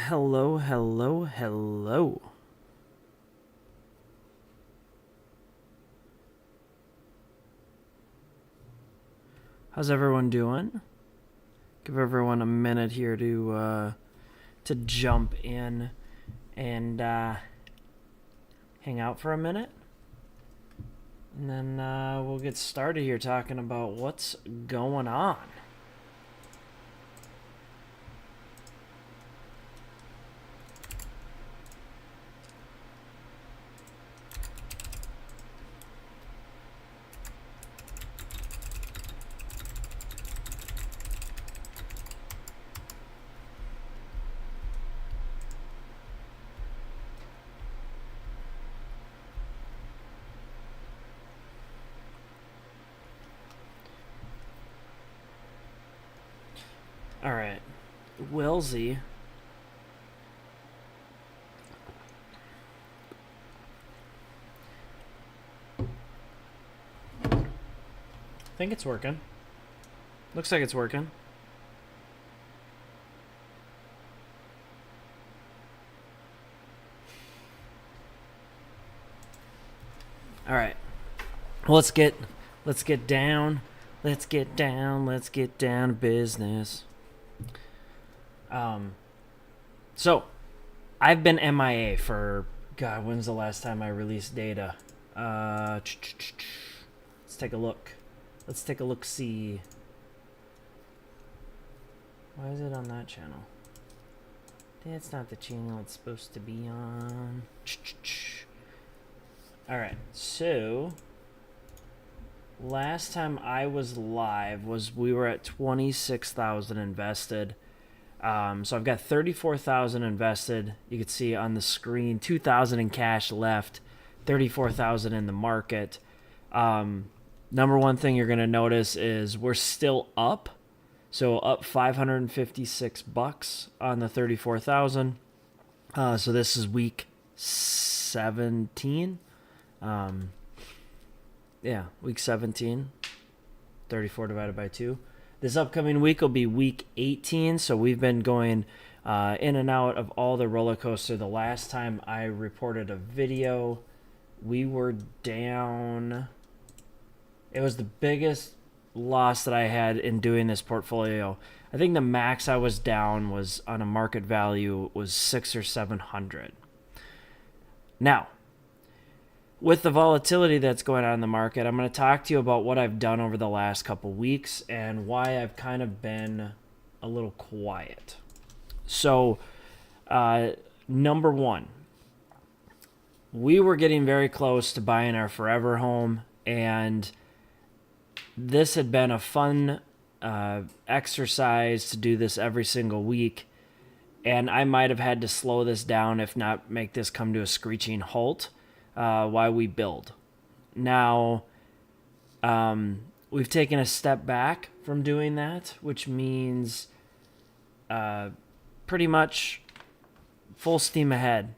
Hello, hello, hello. How's everyone doing? Give everyone a minute here to jump in and hang out for a minute. And then we'll get started here talking about what's going on. All right, Willsy. I think it's working. Looks like it's working. All right. Let's get down. Let's get down to business. So I've been MIA for God. When's the last time I released data? Let's take a look. Let's take a look. See. Why is it on that channel? That's not the channel it's supposed to be on. All right. So last time I was live we were at 26,000 invested. So I've got 34,000 invested. You can see on the screen 2,000 in cash left, 34,000 in the market. Number one thing you're going to notice is we're still up. So up $556 on the 34,000. So this is week 17. Week 17. 34 divided by 2. This upcoming week will be week 18, so we've been going in and out of all the roller coaster. The last time I reported a video, we were down. It was the biggest loss that I had in doing this portfolio. I think the max I was down was on a market value was 600 or 700. Now, with the volatility that's going on in the market, I'm going to talk to you about what I've done over the last couple weeks and why I've kind of been a little quiet. So, number one, we were getting very close to buying our forever home, and this had been a fun exercise to do this every single week, and I might have had to slow this down, if not make this come to a screeching halt. While we build. Now, we've taken a step back from doing that, which means pretty much full steam ahead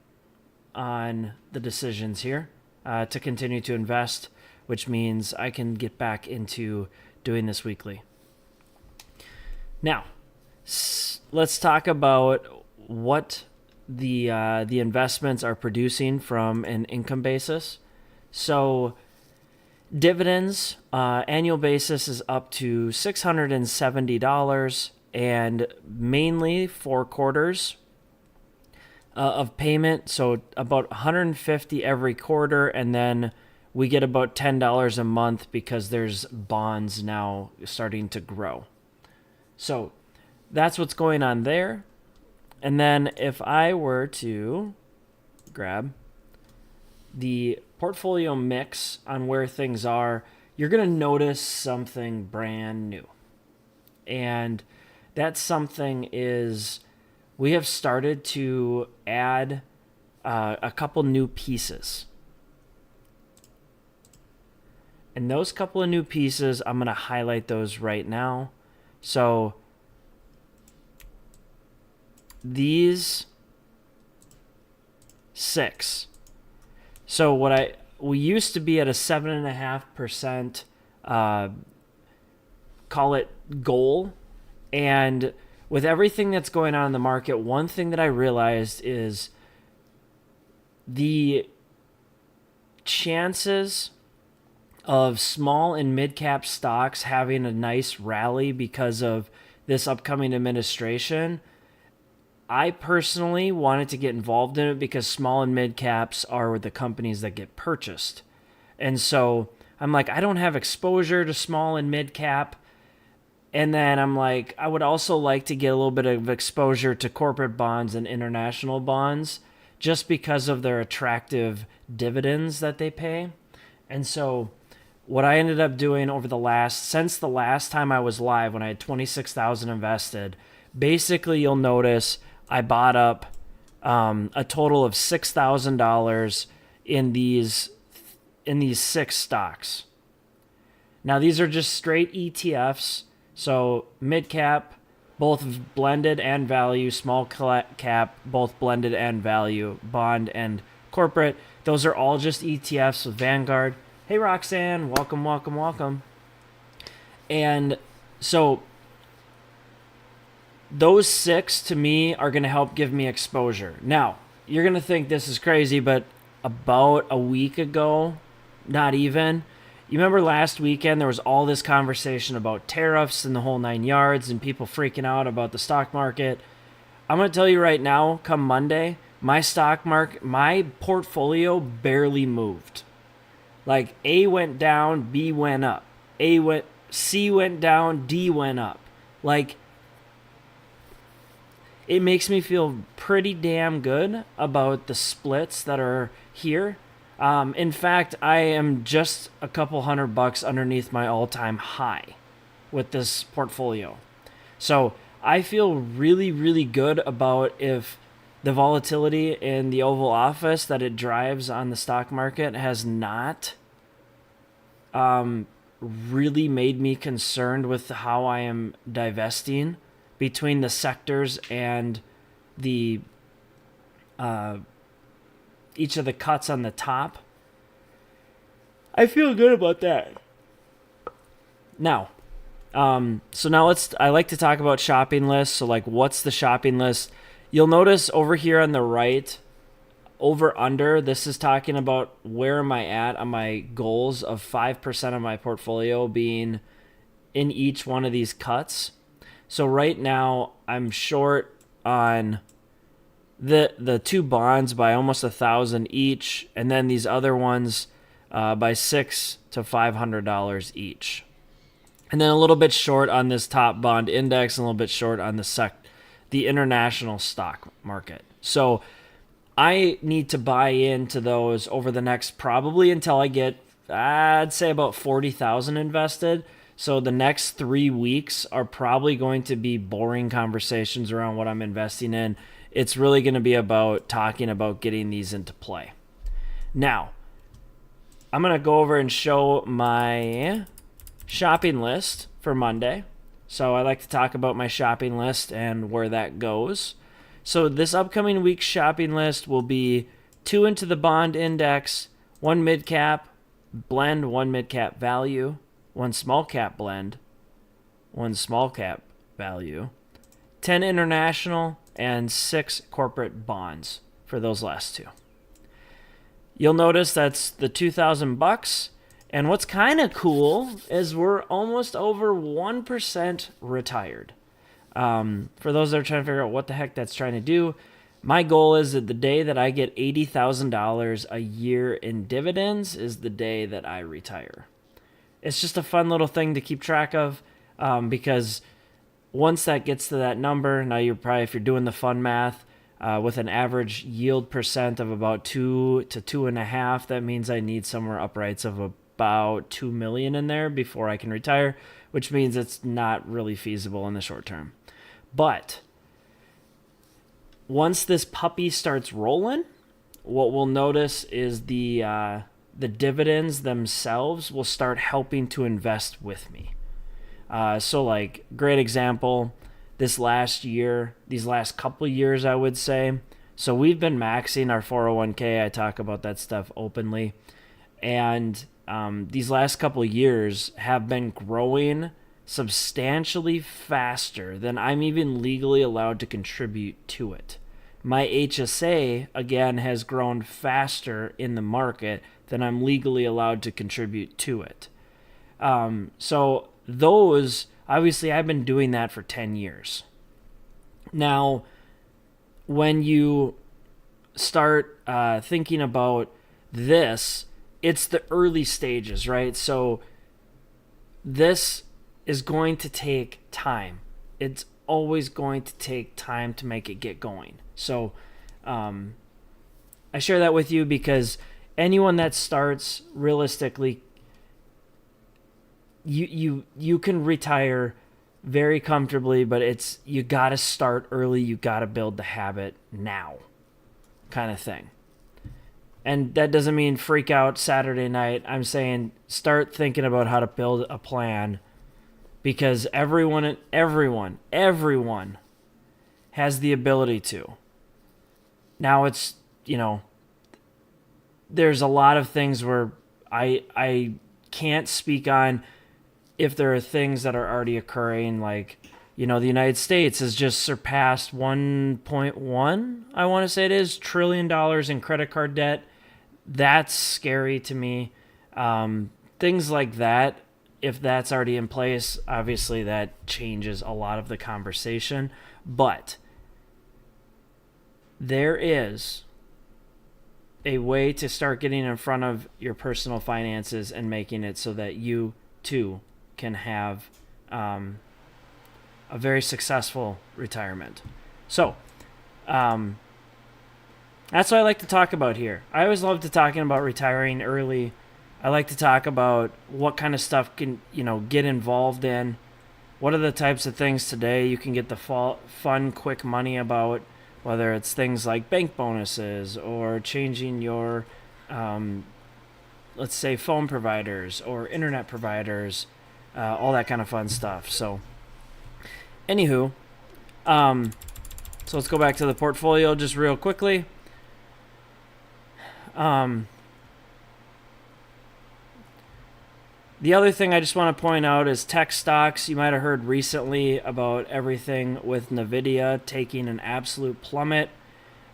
on the decisions here to continue to invest, which means I can get back into doing this weekly. Now, let's talk about what the investments are producing from an income basis. So dividends, annual basis is up to $670, and mainly 4 quarters of payment. So about $150 every quarter, and then we get about $10 a month because there's bonds now starting to grow. So that's what's going on there. And then if I were to grab the portfolio mix on where things are, you're going to notice something brand new. And that something is we have started to add a couple new pieces. And those couple of new pieces, I'm going to highlight those right now. So these 6. So we used to be at a 7.5%, call it goal, and with everything that's going on in the market, one thing that I realized is the chances of small and mid cap stocks having a nice rally because of this upcoming administration. I personally wanted to get involved in it because small and mid caps are the companies that get purchased. And so I'm like, I don't have exposure to small and mid cap. And then I'm like, I would also like to get a little bit of exposure to corporate bonds and international bonds just because of their attractive dividends that they pay. And so what I ended up doing since the last time I was live when I had 26,000 invested, basically you'll notice I bought up a total of $6,000 in these 6 stocks. Now these are just straight ETFs. So mid cap, both blended and value, small cap, both blended and value, bond and corporate. Those are all just ETFs with Vanguard. Hey Roxanne, welcome, welcome, welcome. And so those 6 to me are going to help give me exposure. Now, you're going to think this is crazy, but about a week ago, not even, you remember last weekend there was all this conversation about tariffs and the whole 9 yards and people freaking out about the stock market. I'm going to tell you right now, come Monday, my portfolio barely moved. Like A went down, B went up. C went down, D went up. Like, it makes me feel pretty damn good about the splits that are here. In fact, I am just a couple $100 underneath my all-time high with this portfolio. So I feel really, really good about if the volatility in the Oval Office that it drives on the stock market has not really made me concerned with how I am divesting between the sectors and the each of the cuts on the top. I feel good about that. Now, I like to talk about shopping lists. So like, what's the shopping list? You'll notice over here on the right, over under, this is talking about where am I at on my goals of 5% of my portfolio being in each one of these cuts. So right now I'm short on the 2 bonds by almost 1,000 each, and then these other ones by $600 to $500 each, and then a little bit short on this top bond index and a little bit short on the international stock market. So I need to buy into those over the next, probably until I get, I'd say about 40,000 invested. So the next 3 weeks are probably going to be boring conversations around what I'm investing in. It's really going to be about talking about getting these into play. Now, I'm going to go over and show my shopping list for Monday. So I like to talk about my shopping list and where that goes. So this upcoming week's shopping list will be 2 into the bond index, 1 mid cap blend, 1 mid cap value, 1 small cap blend, 1 small cap value, 10 international, and 6 corporate bonds for those last 2. You'll notice that's the $2,000. And what's kind of cool is we're almost over 1% retired. For those that are trying to figure out what the heck that's trying to do, my goal is that the day that I get $80,000 a year in dividends is the day that I retire. It's just a fun little thing to keep track of, because once that gets to that number, now you're probably, if you're doing the fun math, with an average yield percent of about 2 to 2.5, that means I need somewhere uprights of about 2 million in there before I can retire, which means it's not really feasible in the short term. But once this puppy starts rolling, what we'll notice is the dividends themselves will start helping to invest with me. So like, great example, these last couple years, I would say. So we've been maxing our 401k. I talk about that stuff openly. And these last couple years have been growing substantially faster than I'm even legally allowed to contribute to it. My HSA, again, has grown faster in the market than I'm legally allowed to contribute to it. So those, obviously, I've been doing that for 10 years. Now, when you start thinking about this, it's the early stages, right? So this is going to take time. It's always going to take time to make it get going. So I share that with you because anyone that starts, realistically, you can retire very comfortably, but you got to start early. You got to build the habit now, kind of thing. And that doesn't mean freak out Saturday night. I'm saying start thinking about how to build a plan, because everyone has the ability to. Now it's, there's a lot of things where I can't speak on if there are things that are already occurring, like, the United States has just surpassed 1.1, I want to say it is, $1 trillion in credit card debt. That's scary to me. Things like that, if that's already in place, obviously that changes a lot of the conversation. But there is a way to start getting in front of your personal finances and making it so that you too can have a very successful retirement. So that's what I like to talk about here. I always love to talking about retiring early. I like to talk about what kind of stuff can get involved in. What are the types of things today you can get the fun, quick money about, whether it's things like bank bonuses or changing your, let's say, phone providers or internet providers, all that kind of fun stuff. So, anywho, so let's go back to the portfolio just real quickly. The other thing I just want to point out is tech stocks. You might have heard recently about everything with NVIDIA taking an absolute plummet.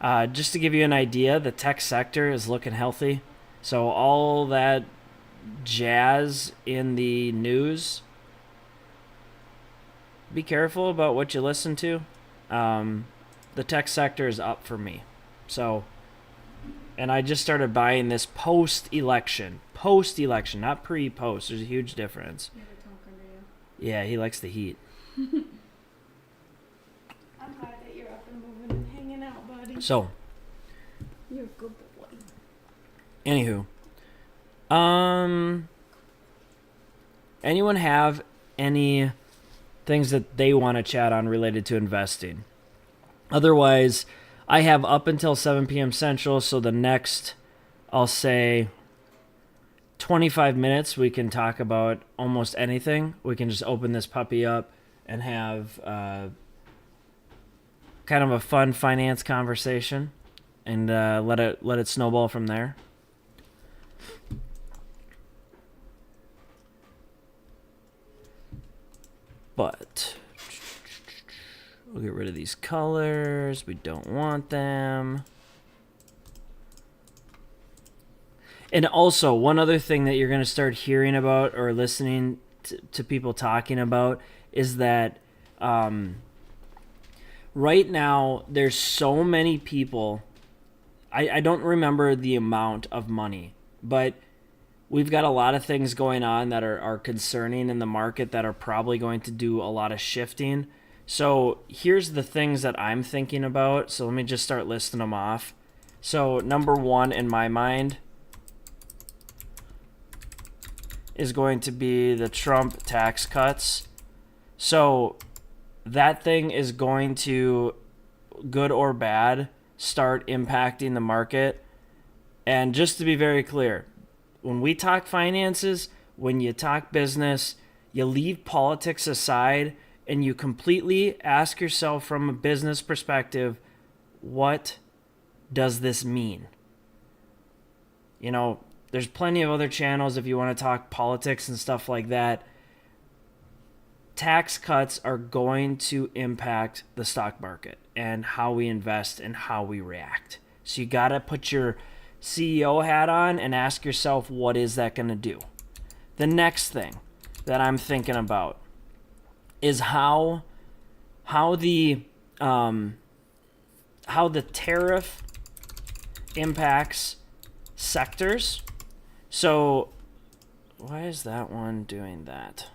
Just to give you an idea, the tech sector is looking healthy. So all that jazz in the news, be careful about what you listen to. The tech sector is up for me. So, and I just started buying this post-election, not pre-post. There's a huge difference. Yeah, he likes the heat. I'm glad that you're up and moving and hanging out, buddy. So, You're a good boy. anywho, anyone have any things that they want to chat on related to investing? Otherwise, I have up until 7 p.m. Central, so the next, I'll say, 25 minutes, we can talk about almost anything. We can just open this puppy up and have kind of a fun finance conversation, and let it snowball from there. But we'll get rid of these colors. We don't want them. And also, one other thing that you're going to start hearing about or listening to people talking about is that right now there's so many people. I don't remember the amount of money, but we've got a lot of things going on that are concerning in the market that are probably going to do a lot of shifting. So here's the things that I'm thinking about. So let me just start listing them off. So number one in my mind is going to be the Trump tax cuts. So that thing is going to, good or bad, start impacting the market. And just to be very clear, when we talk finances, when you talk business, you leave politics aside and you completely ask yourself from a business perspective, what does this mean? There's plenty of other channels if you want to talk politics and stuff like that. tax cuts are going to impact the stock market and how we invest and how we react. So you got to put your CEO hat on and ask yourself, what is that going to do? The next thing that I'm thinking about is how the tariff impacts sectors. So why is that one doing that?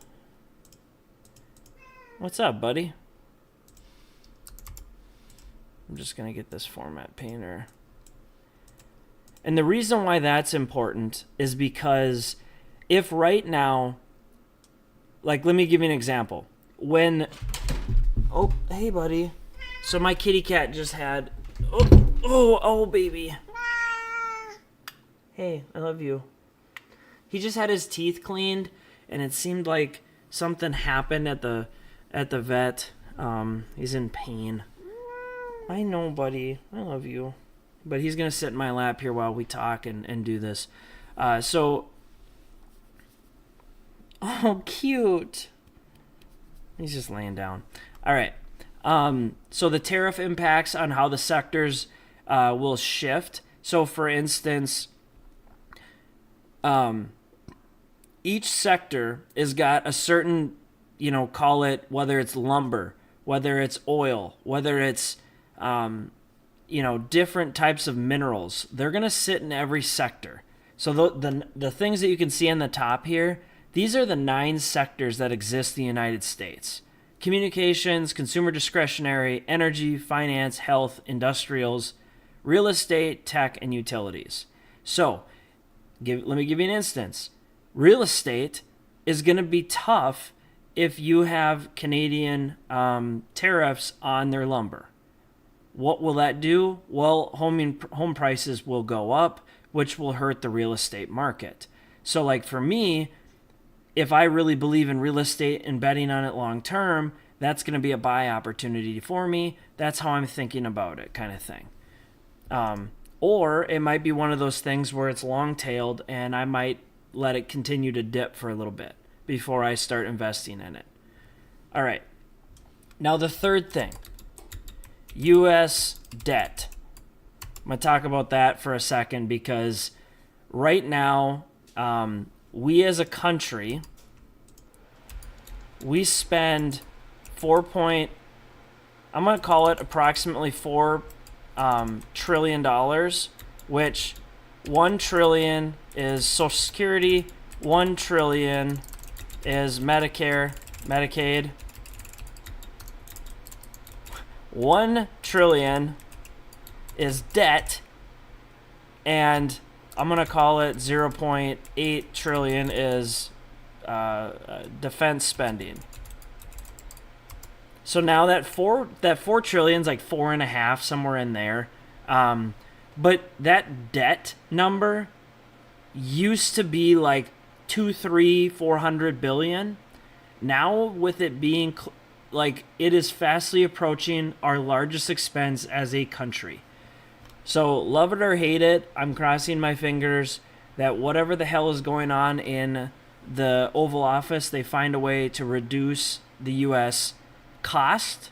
What's up, buddy? I'm just gonna get this format painter. And the reason why that's important is because if right now, like, let me give you an example. Oh, hey, buddy. So my kitty cat just had, oh, baby. Hey, I love you. He just had his teeth cleaned, and it seemed like something happened at the vet. He's in pain. I know, buddy. I love you. But he's going to sit in my lap here while we talk and do this. Oh, cute. He's just laying down. All right. So the tariff impacts on how the sectors will shift. So, for instance, each sector has got a certain, call it, whether it's lumber, whether it's oil, whether it's, different types of minerals. They're going to sit in every sector. So the things that you can see on the top here, these are the 9 sectors that exist in the United States. Communications, consumer discretionary, energy, finance, health, industrials, real estate, tech, and utilities. So let me give you an instance. Real estate is going to be tough if you have Canadian tariffs on their lumber. What will that do? Well, home prices will go up, which will hurt the real estate market. So, like, for me, if I really believe in real estate and betting on it long term, that's going to be a buy opportunity for me. That's how I'm thinking about it, kind of thing. Or it might be one of those things where it's long-tailed and I might let it continue to dip for a little bit before I start investing in it. All right. Now, the third thing, U.S. debt. I'm going to talk about that for a second because right now, we as a country, we spend I'm going to call it approximately $4 trillion, which 1 trillion is Social Security, 1 trillion is Medicare, Medicaid, 1 trillion is debt, and I'm going to call it 0.8 trillion is defense spending. So now that 4 trillion is like 4.5, somewhere in there. But that debt number used to be like 400 billion. Now with it being like, it is fastly approaching our largest expense as a country. So love it or hate it, I'm crossing my fingers that whatever the hell is going on in the Oval Office, they find a way to reduce the U.S. cost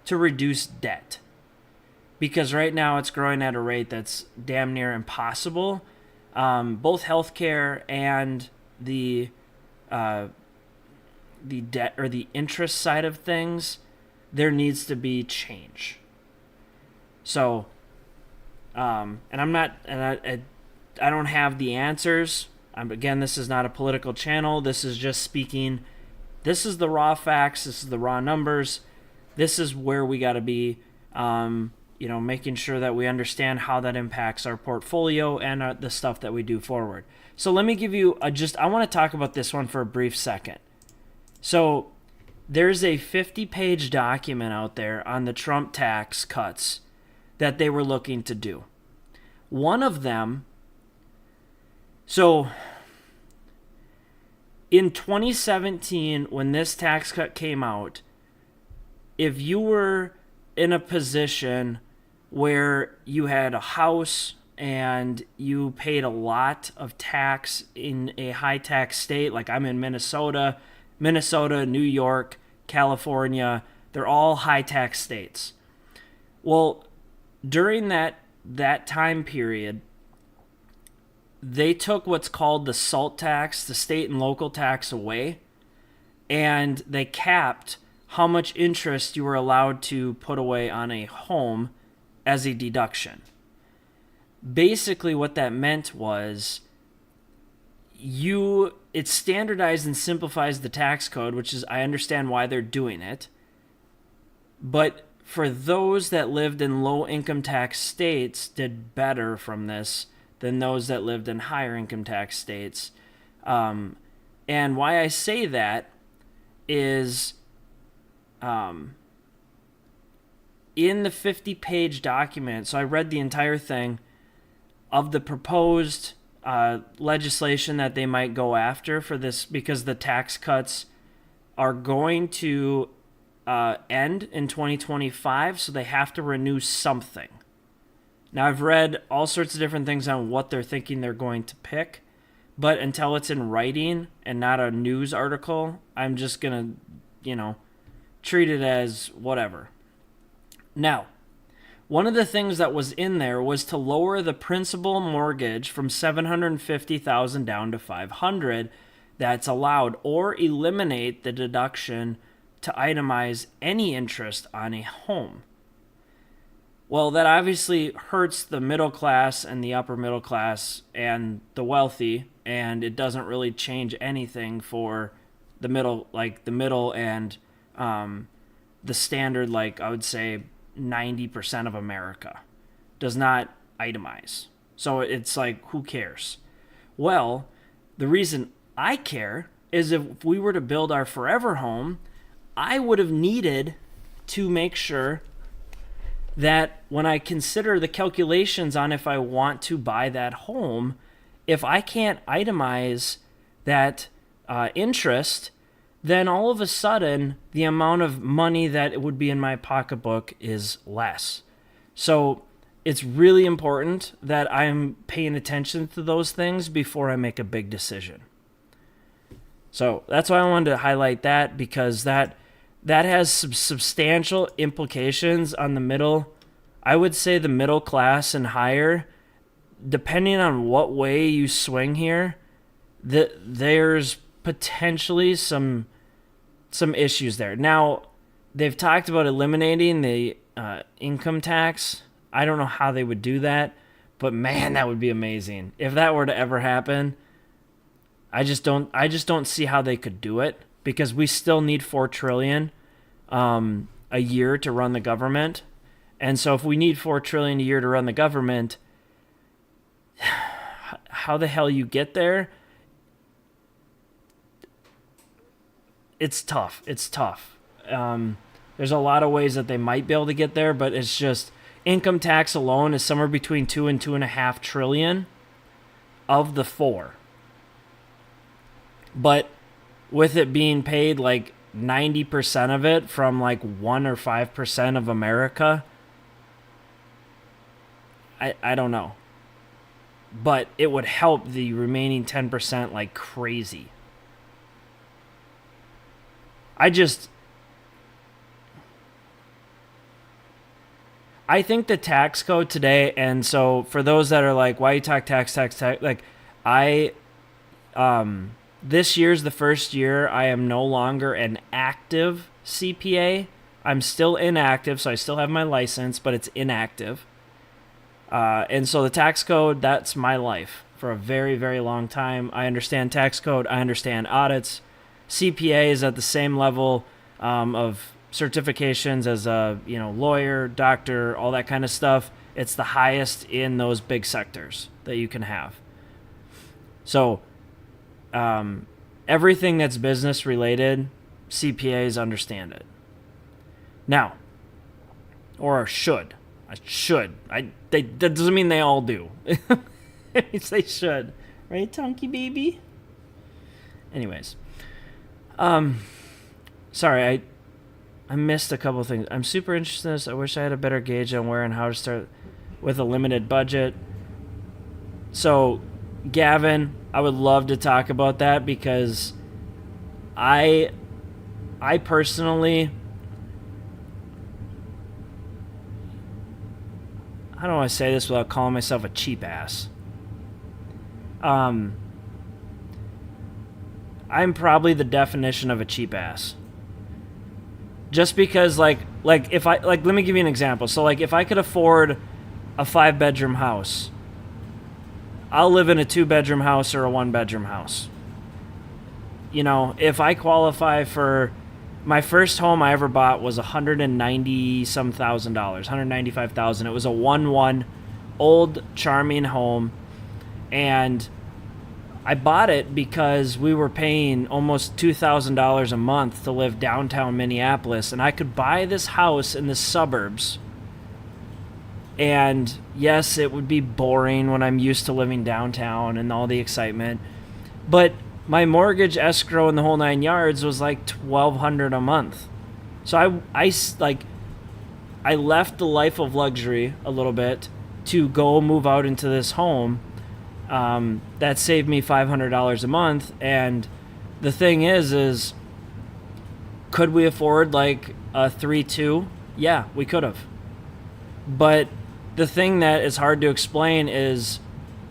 to reduce debt. Because right now it's growing at a rate that's damn near impossible. Both healthcare and the debt or the interest side of things, there needs to be change. So, and I don't have the answers. Again, this is not a political channel. This is just speaking. This is the raw facts. This is the raw numbers. This is where we got to be, making sure that we understand how that impacts our portfolio and the stuff that we do forward. So let me give you I want to talk about this one for a brief second. So there's a 50-page document out there on the Trump tax cuts that they were looking to do. One of them, so in 2017, when this tax cut came out, if you were in a position where you had a house and you paid a lot of tax in a high tax state, like I'm in Minnesota, Minnesota, New York, California, they're all high tax states. Well, during that time period, they took what's called the SALT tax, the state and local tax, away, and they capped how much interest you were allowed to put away on a home as a deduction. Basically, what that meant was it standardized and simplifies the tax code, which is, I understand why they're doing it. But for those that lived in low income tax states, did better from this than those that lived in higher income tax states. And why I say that is in the 50-page document, so I read the entire thing, of the proposed legislation that they might go after for this, because the tax cuts are going to end in 2025, so they have to renew something. Now, I've read all sorts of different things on what they're thinking they're going to pick, but until it's in writing and not a news article, I'm just going to, treat it as whatever. Now, one of the things that was in there was to lower the principal mortgage from $750,000 down to $500,000 that's allowed, or eliminate the deduction to itemize any interest on a home. Well, that obviously hurts the middle class and the upper middle class and the wealthy, and it doesn't really change anything for the middle and the standard, I would say 90% of America does not itemize. So it's who cares? Well, the reason I care is if we were to build our forever home, I would have needed to make sure that when I consider the calculations on if I want to buy that home, if I can't itemize that interest, then all of a sudden the amount of money that would be in my pocketbook is less. So it's really important that I'm paying attention to those things before I make a big decision. So that's why I wanted to highlight that, because that has some substantial implications on the middle. I would say the middle class and higher, depending on what way you swing here, there's potentially some issues there. Now, they've talked about eliminating the income tax. I don't know how they would do that, but man, that would be amazing. If that were to ever happen, I just don't see how they could do it, because we still need $4 trillion a year to run the government. And so if we need $4 trillion a year to run the government, how the hell you get there? It's tough. There's a lot of ways that they might be able to get there, but it's just income tax alone is somewhere between $2 and $2.5 trillion of the 4. But with it being paid 90% of it from 1 or 5% of America, I don't know. But it would help the remaining 10% like crazy. I think the tax code today, and so for those that are like, why you talk tax, like this year's the first year I am no longer an active CPA. I'm still inactive, so I still have my license, but it's inactive. And so the tax code, that's my life for a very, very long time. I understand tax code. I understand audits. CPA is at the same level of certifications as a lawyer, doctor, all that kind of stuff. It's the highest in those big sectors that you can have. So everything that's business related, CPAs understand it. Now, or should. That doesn't mean they all do. It means they should. Right, Tonky baby? Anyways. Sorry, I missed a couple of things. I'm super interested in this. I wish I had a better gauge on where and how to start with a limited budget. So, Gavin, I would love to talk about that because I personally, how do I say this without calling myself a cheap ass? I'm probably the definition of a cheap ass. Just because like if I let me give you an example. So like if I could afford a 5-bedroom house, I'll live in a 2-bedroom house or a 1-bedroom house. You know, if I qualify for my first home I ever bought was $190 thousand, $195,000. It was a 1-1 old charming home, and I bought it because we were paying almost $2,000 a month to live downtown Minneapolis, and I could buy this house in the suburbs. And yes, it would be boring when I'm used to living downtown and all the excitement, but my mortgage, escrow, and the whole 9 yards was like $1,200 a month. So I left the life of luxury a little bit to go move out into this home. That saved me $500 a month. And the thing is could we afford like a 3.2? Yeah, we could have. But the thing that is hard to explain is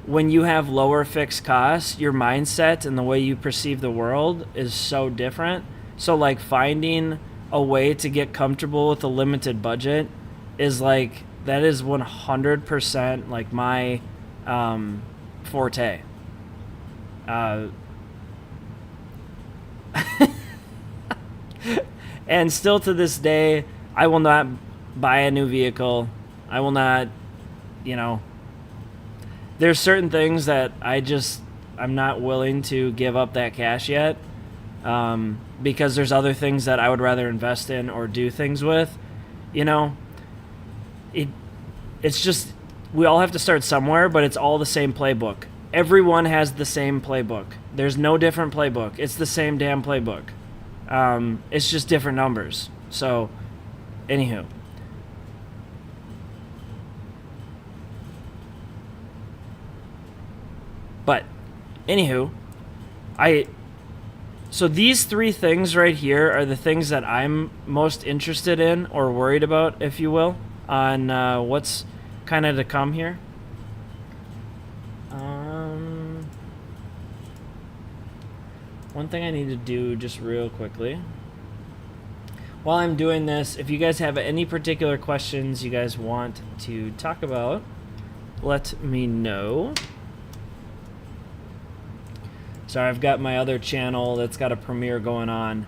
when you have lower fixed costs, your mindset and the way you perceive the world is so different. So like finding a way to get comfortable with a limited budget is like, that is 100% like my forte. And still to this day, I will not buy a new vehicle. I will not, there's certain things that I'm not willing to give up that cash yet, because there's other things that I would rather invest in or do things with. It's just, we all have to start somewhere, but it's all the same playbook. Everyone has the same playbook. There's no different playbook. It's the same damn playbook. It's just different numbers. So, anywho. But, anywho, so these 3 things right here are the things that I'm most interested in, or worried about, if you will, on what's kind of to come here. One thing I need to do just real quickly. While I'm doing this, if you guys have any particular questions you guys want to talk about, let me know. Sorry, I've got my other channel that's got a premiere going on,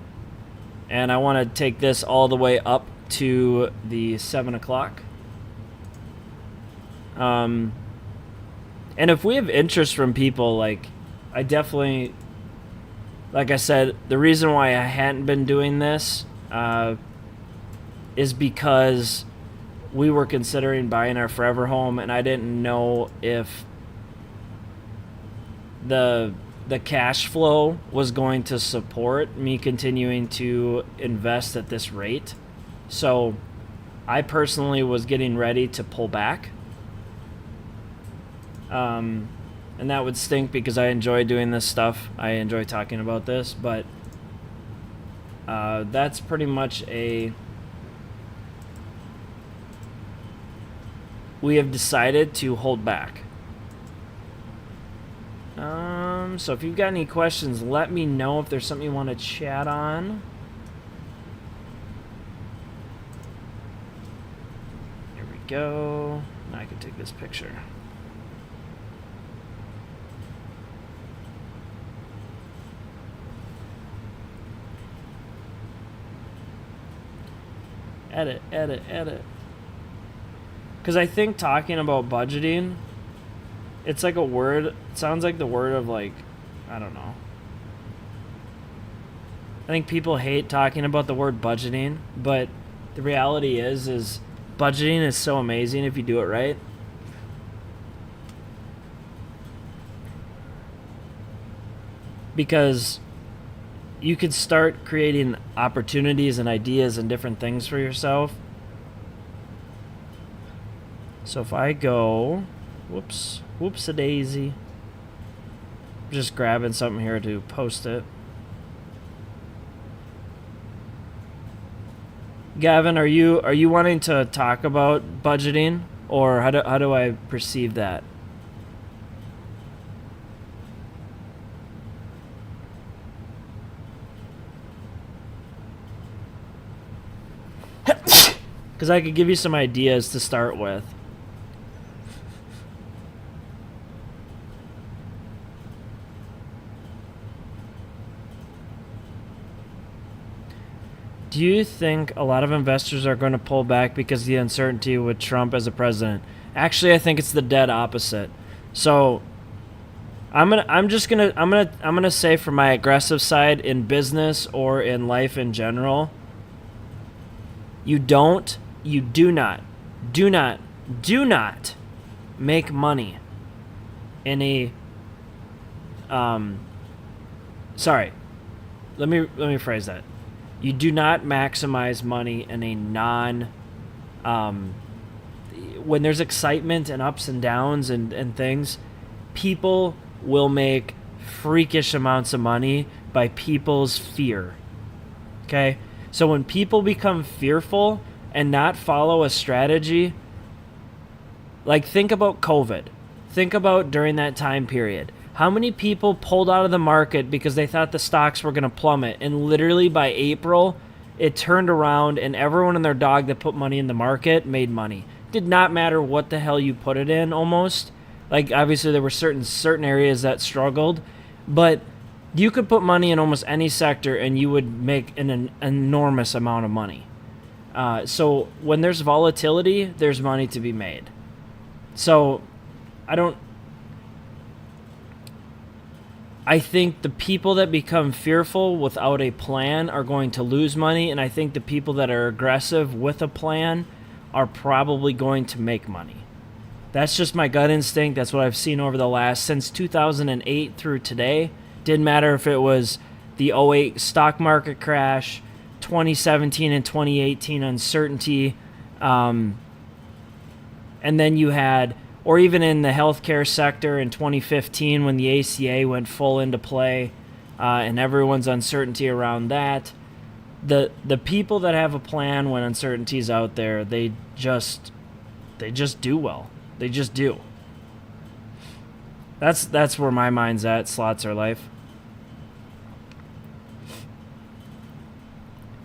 and I want to take this all the way up to the 7 o'clock. And if we have interest from people, like I said, the reason why I hadn't been doing this is because we were considering buying our forever home, and I didn't know if the cash flow was going to support me continuing to invest at this rate. So I personally was getting ready to pull back. And that would stink because I enjoy doing this stuff. I enjoy talking about this, but that's pretty much we have decided to hold back. So if you've got any questions, let me know if there's something you want to chat on. Here we go. Now I can take this picture. Edit. Because I think talking about budgeting, it's like a word, it sounds like the word of like, I don't know. I think people hate talking about the word budgeting, but the reality is budgeting is so amazing if you do it right. Because you could start creating opportunities and ideas and different things for yourself. So if I go, whoops-a-daisy. Just grabbing something here to post it. Gavin, are you wanting to talk about budgeting, or how do I perceive that? Because I could give you some ideas to start with. Do you think a lot of investors are going to pull back because of the uncertainty with Trump as a president? Actually, I think it's the dead opposite. So I'm gonna say, for my aggressive side in business or in life in general, you do not make money in a sorry, let me phrase that. You do not maximize money in a when there's excitement and ups and downs and things, people will make freakish amounts of money by people's fear. Okay? So when people become fearful and not follow a strategy, like think about COVID. Think about during that time period. How many people pulled out of the market because they thought the stocks were going to plummet? And literally by April, it turned around and everyone and their dog that put money in the market made money. Did not matter what the hell you put it in almost. Like obviously there were certain areas that struggled, but you could put money in almost any sector and you would make an enormous amount of money. So when there's volatility, there's money to be made. So I think the people that become fearful without a plan are going to lose money, and I think the people that are aggressive with a plan are probably going to make money. That's just my gut instinct. That's what I've seen over the last, since 2008 through today. Didn't matter if it was the '08 stock market crash, 2017 and 2018 uncertainty, and then you had, or even in the healthcare sector in 2015 when the ACA went full into play, and everyone's uncertainty around that. The people that have a plan when uncertainty's out there, they just do well. They just do. That's where my mind's at. Slots are life.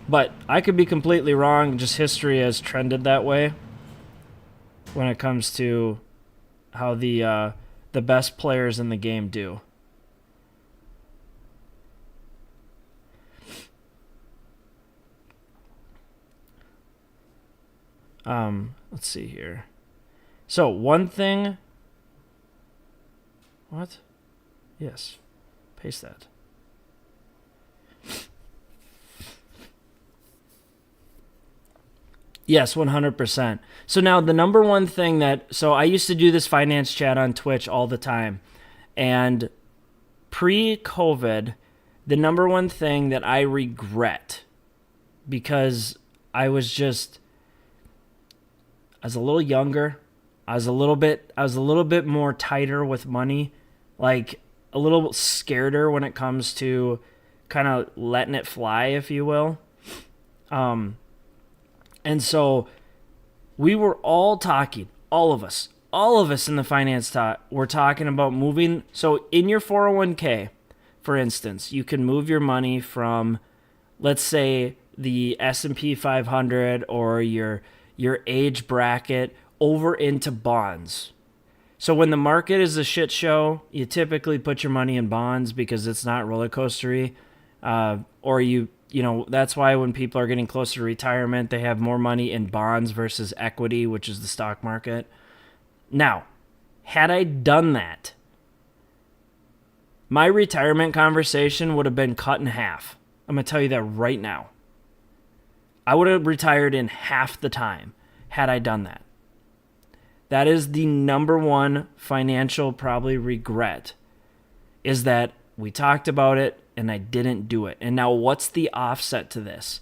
But I could be completely wrong. Just history has trended that way when it comes to how the best players in the game do. Let's see here. So one thing. What? Yes. Paste that. Yes, 100%. So now the number one thing so I used to do this finance chat on Twitch all the time. And pre-COVID, the number one thing that I regret, because I was a little younger, I was a little bit more tighter with money, like a little scareder when it comes to kind of letting it fly, if you will. And so we were all talking, all of us in the finance talk, we're talking about moving. So in your 401k, for instance, you can move your money from, let's say, the S&P 500 or your age bracket over into bonds. So when the market is a shit show, you typically put your money in bonds because it's not roller coastery, or that's why when people are getting closer to retirement, they have more money in bonds versus equity, which is the stock market. Now, had I done that, my retirement conversation would have been cut in half. I'm going to tell you that right now. I would have retired in half the time had I done that. That is the number one financial probably regret, is that we talked about it and I didn't do it. And now what's the offset to this?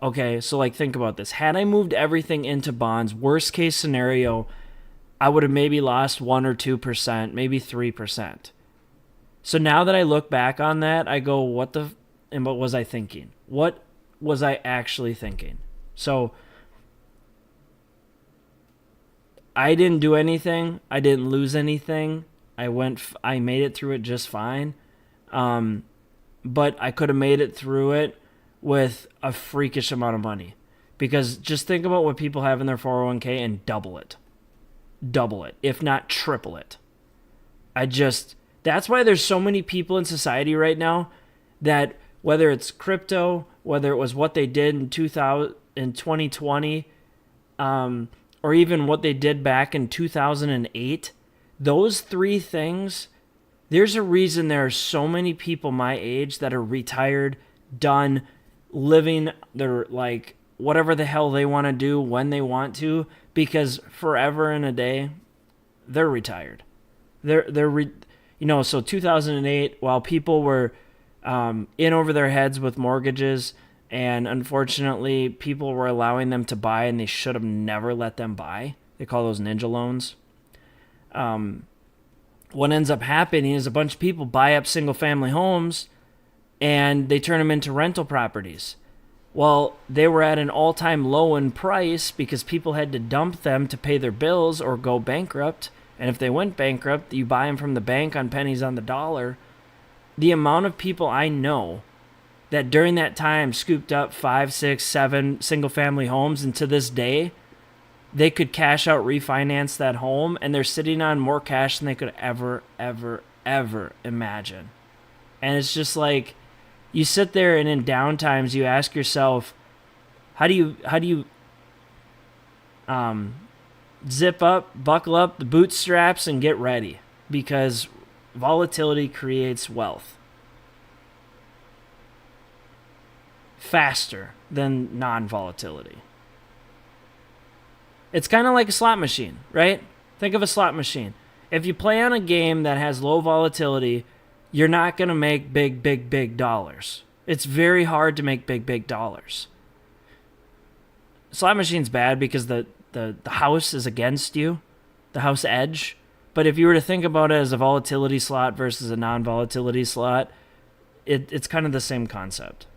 Okay, so like think about this. Had I moved everything into bonds, worst case scenario, I would have maybe lost 1 or 2%, maybe 3%. So now that I look back on that, I go, what was I thinking? What was I actually thinking? So I didn't do anything. I didn't lose anything. I made it through it just fine. But I could have made it through it with a freakish amount of money. Because just think about what people have in their 401k and double it. Double it, if not triple it. That's why there's so many people in society right now that, whether it's crypto, whether it was what they did in 2020, or even what they did back in 2008, those three things, there's a reason there are so many people my age that are retired, done, living their, like, whatever the hell they want to do when they want to, because forever and a day, they're retired. So 2008, while people were in over their heads with mortgages, and unfortunately people were allowing them to buy and they should have never let them buy. They call those ninja loans. What ends up happening is a bunch of people buy up single family homes and they turn them into rental properties. Well, they were at an all-time low in price because people had to dump them to pay their bills or go bankrupt. And if they went bankrupt, you buy them from the bank on pennies on the dollar. The amount of people I know that during that time scooped up 5, 6, 7 single-family homes, and to this day, they could cash out, refinance that home, and they're sitting on more cash than they could ever, ever, ever imagine. And it's just like, you sit there and in downtimes you ask yourself, how do you zip up, buckle up the bootstraps and get ready, because volatility creates wealth faster than non-volatility. It's kind of like a slot machine, right? Think of a slot machine. If you play on a game that has low volatility, you're not going to make big dollars. It's very hard to make big dollars. Slot machine's bad because the house is against you, the house edge. But if you were to think about it as a volatility slot versus a non-volatility slot, it's kind of the same concept.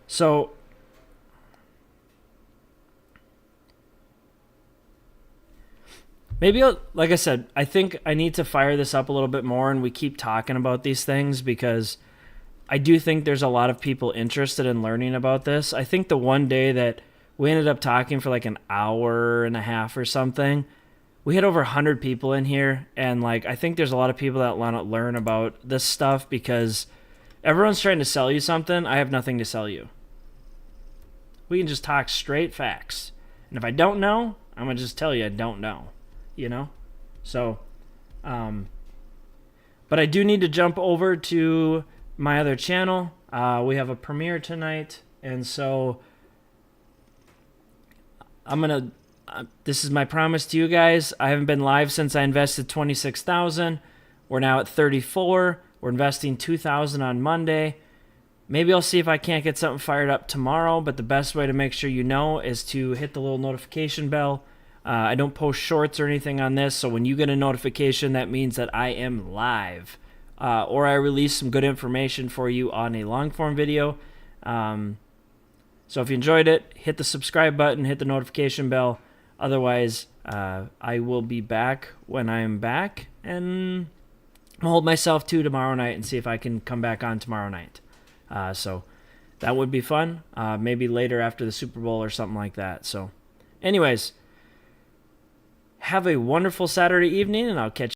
So maybe, like I said, I think I need to fire this up a little bit more and we keep talking about these things, because I do think there's a lot of people interested in learning about this. I think the one day that we ended up talking for like an hour and a half or something, we had over 100 people in here, and like I think there's a lot of people that want to learn about this stuff because everyone's trying to sell you something. I have nothing to sell you. We can just talk straight facts. And if I don't know, I'm going to just tell you I don't know. So but I do need to jump over to my other channel. We have a premiere tonight, and so this is my promise to you guys. I haven't been live since I invested $26,000. We're now at 34. We're investing $2,000 on Monday. Maybe I'll see if I can't get something fired up tomorrow, but the best way to make sure you know is to hit the little notification bell. I don't post shorts or anything on this, so when you get a notification, that means that I am live. Or I release some good information for you on a long-form video. So if you enjoyed it, hit the subscribe button, hit the notification bell. Otherwise, I will be back when I'm back, and I'll hold myself to tomorrow night and see if I can come back on tomorrow night. So that would be fun. Maybe later after the Super Bowl or something like that. So anyways, have a wonderful Saturday evening, and I'll catch you